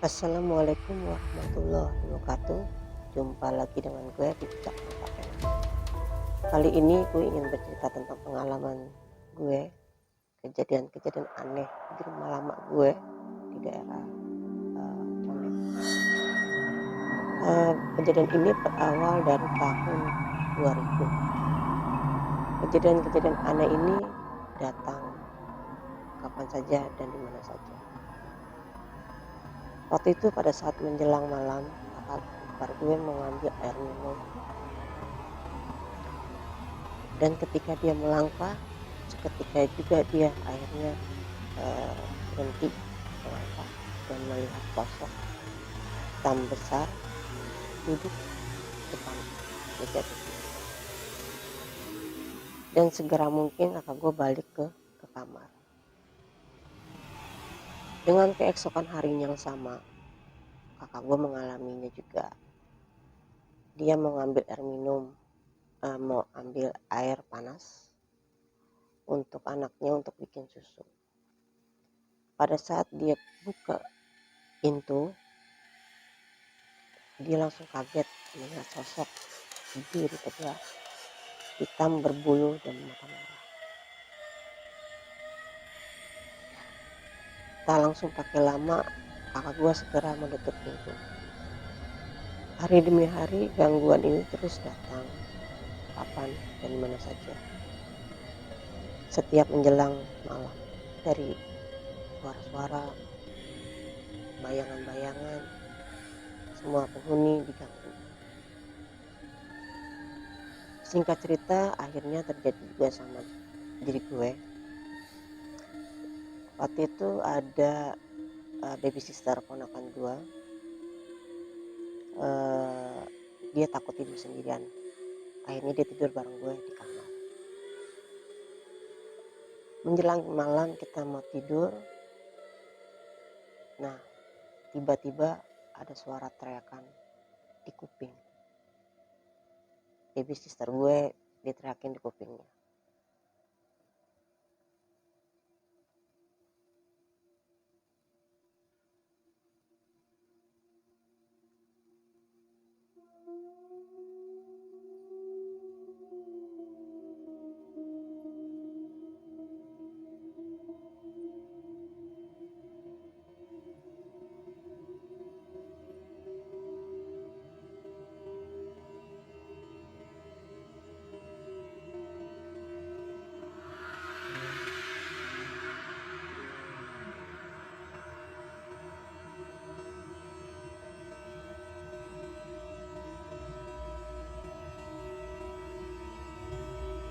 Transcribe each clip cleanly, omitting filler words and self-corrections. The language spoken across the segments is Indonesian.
Assalamualaikum warahmatullahi wabarakatuh. Jumpa lagi dengan gue di Bijak Mata Elang. Kali ini gue ingin bercerita tentang pengalaman gue, kejadian-kejadian aneh di rumah lama gue di daerah Condet. Kejadian ini berawal dari tahun 2000. Kejadian-kejadian aneh ini datang kapan saja dan di mana saja. Waktu itu pada saat menjelang malam, kakak ipar gue mengambil air minum. Dan ketika dia melangkah, seketika juga dia akhirnya berhenti melangkah dan melihat sosok hitam besar duduk depan meja TV. Dan segera mungkin kakak gue balik ke kamar. Dengan keesokan harinya yang sama, kakak gue mengalaminya juga. Dia mau ngambil air minum, mau ambil air panas untuk anaknya untuk bikin susu. Pada saat dia buka pintu, dia langsung kaget melihat sosok berdiri tegak, hitam berbulu dan mata merah. Tak langsung pakai lama, kakak gua segera menutup pintu. Hari demi hari gangguan ini terus datang, kapan dan mana saja. Setiap menjelang malam, dari suara-suara, bayangan-bayangan, semua penghuni diganggu. Singkat cerita, akhirnya terjadi juga sama diri gue. Waktu itu ada baby sister ponakan gue. Dia takut tidur sendirian. Akhirnya dia tidur bareng gue di kamar. Menjelang malam kita mau tidur. Nah, tiba-tiba ada suara teriakan di kuping. Baby sister gue diteriakin di kupingnya.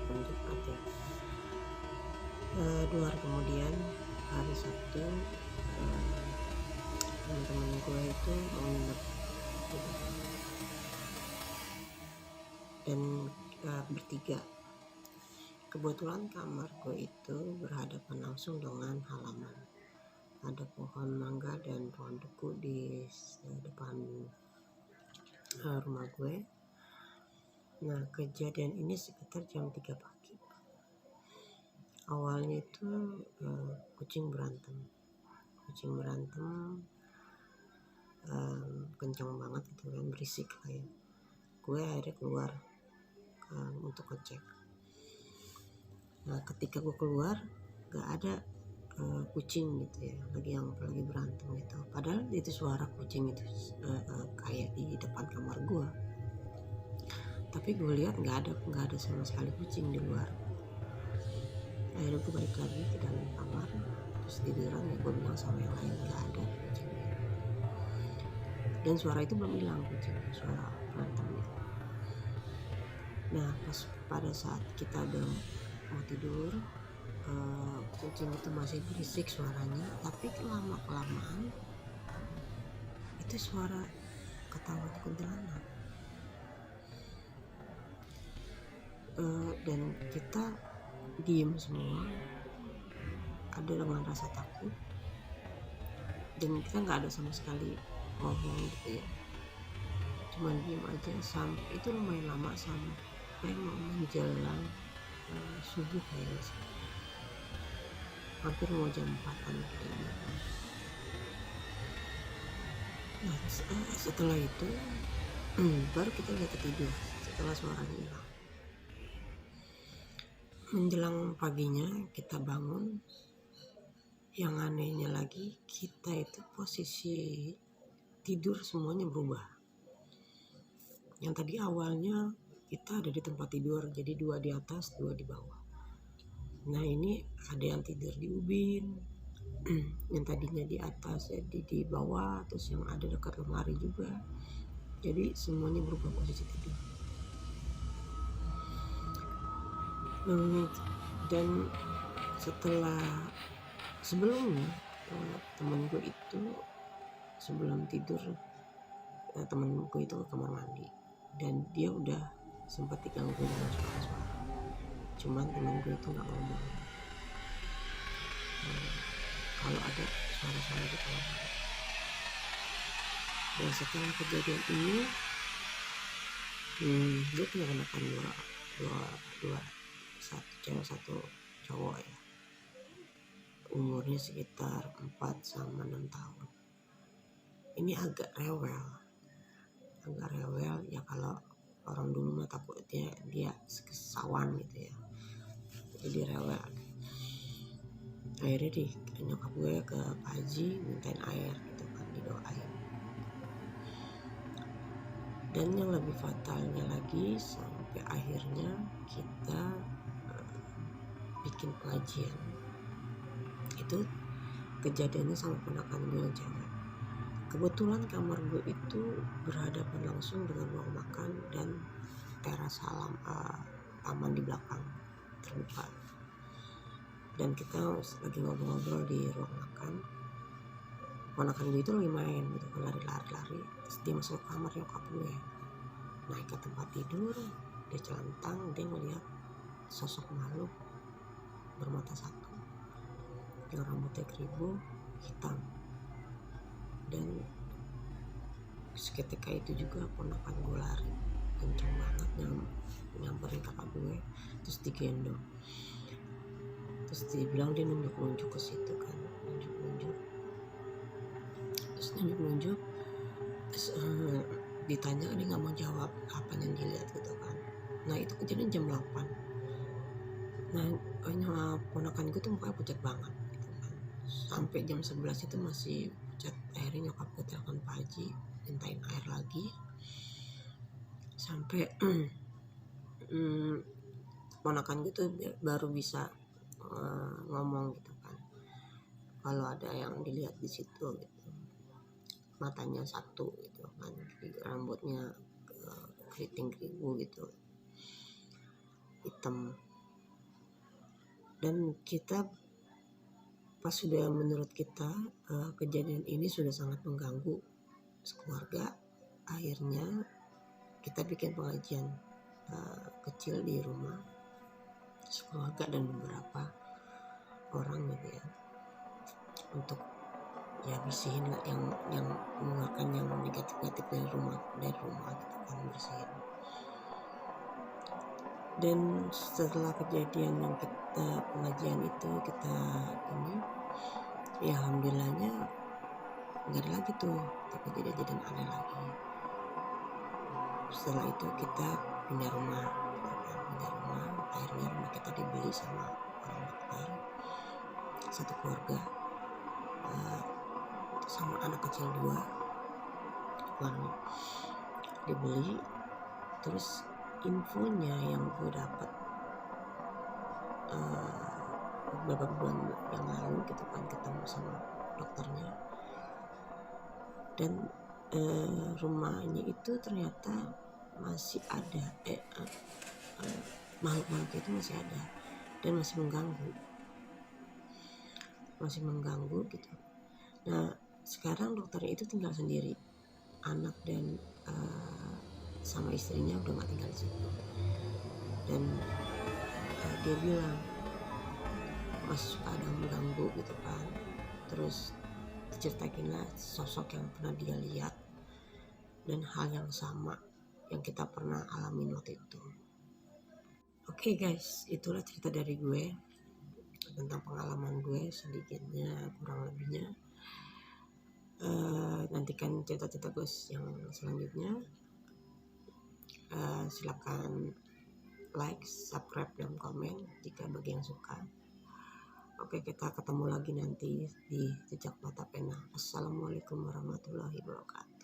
Lanjut mati. 2 hari kemudian, hari Sabtu, teman-teman gue itu mau nginep dan bertiga. Kebetulan kamar gue itu berhadapan langsung dengan halaman. Ada pohon mangga dan pohon duku di depan rumah gue. Nah, kejadian ini sekitar jam 3 pagi. Awalnya itu kucing berantem kencang banget gitu kan, berisik kayak. Gue akhirnya keluar untuk ngecek. Nah, ketika gue keluar gak ada kucing gitu ya, lagi berantem gitu. Padahal itu suara kucing itu kayak di depan kamar gue. Tapi gue lihat nggak ada sama sekali kucing di luar. Akhirnya gue balik lagi ke dalam kamar, terus tiduran ya, gue bilang sama yang lain nggak ada kucing. Dan suara itu belum hilang, kucing, suara berantemnya. Nah, pas pada saat kita udah mau tidur, kucing itu masih berisik suaranya, tapi kelamaan itu suara ketawa kuntilanak. Dan kita diem semua, ada dengan rasa takut, dan kita nggak ada sama sekali ngomong gitu ya, cuma diem aja. Sampai itu lumayan lama, sampai mau menjelang subuh kayaknya sih, hampir mau jam 4-an gitu. Nah, setelah itu baru kita lihat tidur setelah suaranya hilang. Menjelang paginya kita bangun. Yang anehnya lagi, kita itu posisi tidur semuanya berubah. Yang tadi awalnya kita ada di tempat tidur, jadi 2 di atas, 2 di bawah. Nah ini ada yang tidur di ubin, yang tadinya di atas ya di bawah, terus yang ada dekat lemari juga. Jadi semuanya berubah posisi tidur. Dan setelah sebelumnya temen gue itu sebelum tidur, temen gue itu ke kamar mandi dan dia udah sempat diganggu dengan suara-suara. Cuman temen gue itu nggak ngomong kalau ada suara-suara di kamar mandi. Dan setelah kejadian ini, dia punya kenakan dua satu cewek satu cowok ya, umurnya sekitar 4 sama 6 tahun. Ini agak rewel ya, kalau orang dulu mah takutnya dia kesawan gitu ya, jadi rewel. Akhirnya nyokap gue ke Pak Haji mintain air gitu kan, didoain. Dan yang lebih fatalnya lagi, sampai akhirnya kita bikin pengajian. Itu kejadiannya sama ponakan gue yang cewek. Kebetulan kamar gue itu berhadapan langsung dengan ruang makan dan teras taman di belakang terbuka. Dan kita lagi ngobrol-ngobrol di ruang makan. Ponakan gue itu lagi main gitu kan, lari-lari. Terus dia masuk ke kamar nyokap gue, naik ke tempat tidur, dia celentang, dia ngeliat sosok makhluk bermata satu yang rambutnya keribu hitam. Dan seketika itu juga ponakan gue lari kenceng banget nyamperin kakak gue, terus digendong. Terus dia bilang dia nunjuk ke situ kan, nunjuk. Terus ditanya, dia nggak mau jawab apa yang dilihat gitu kan. Nah itu kejadian jam 8. Nah ponakan gue tuh mukanya pucat banget gitu kan. Sampai jam 11 itu masih pucat. Akhirnya nyokap gue telepon Pak Haji mintain air lagi. Sampai ponakan gue tuh baru bisa ngomong gitu kan, kalau ada yang dilihat di situ gitu. Matanya satu gitu kan, rambutnya keriting keribu gitu, hitam. Dan kita pas sudah, menurut kita kejadian ini sudah sangat mengganggu keluarga, akhirnya kita bikin pengajian kecil di rumah keluarga dan beberapa orang gitu ya, untuk ya bisihin lah yang mengeluarkan yang negatif dari rumah gitu kan, bersihin. Dan setelah kejadian yang kita pengajian itu kita ini ya alhamdulillahnya nggak ada lagi tuh kejadian aneh lagi. Setelah itu kita pindah rumah, akhirnya rumah kita dibeli sama orang dokter satu keluarga, sama anak kecil 2 keluarga dibeli. Terus infonya yang gue dapat beberapa bulan yang lalu gitu kan, ketemu sama dokternya, dan rumahnya itu ternyata masih ada makhluk itu masih ada dan masih mengganggu gitu. Nah sekarang dokternya itu tinggal sendiri, anak dan sama istrinya udah gak tinggal di situ. Dan dia bilang masih suka ada mengganggu gitu kan. Terus diceritain lah sosok yang pernah dia lihat dan hal yang sama yang kita pernah alamin waktu itu. Oke guys, itulah cerita dari gue tentang pengalaman gue sedikitnya kurang lebihnya. Nanti nantikan cerita-cerita Gus yang selanjutnya. Silakan like, subscribe, dan komen jika bagi yang suka. Oke, kita ketemu lagi nanti di Jejak Mata Pena. Assalamualaikum warahmatullahi wabarakatuh.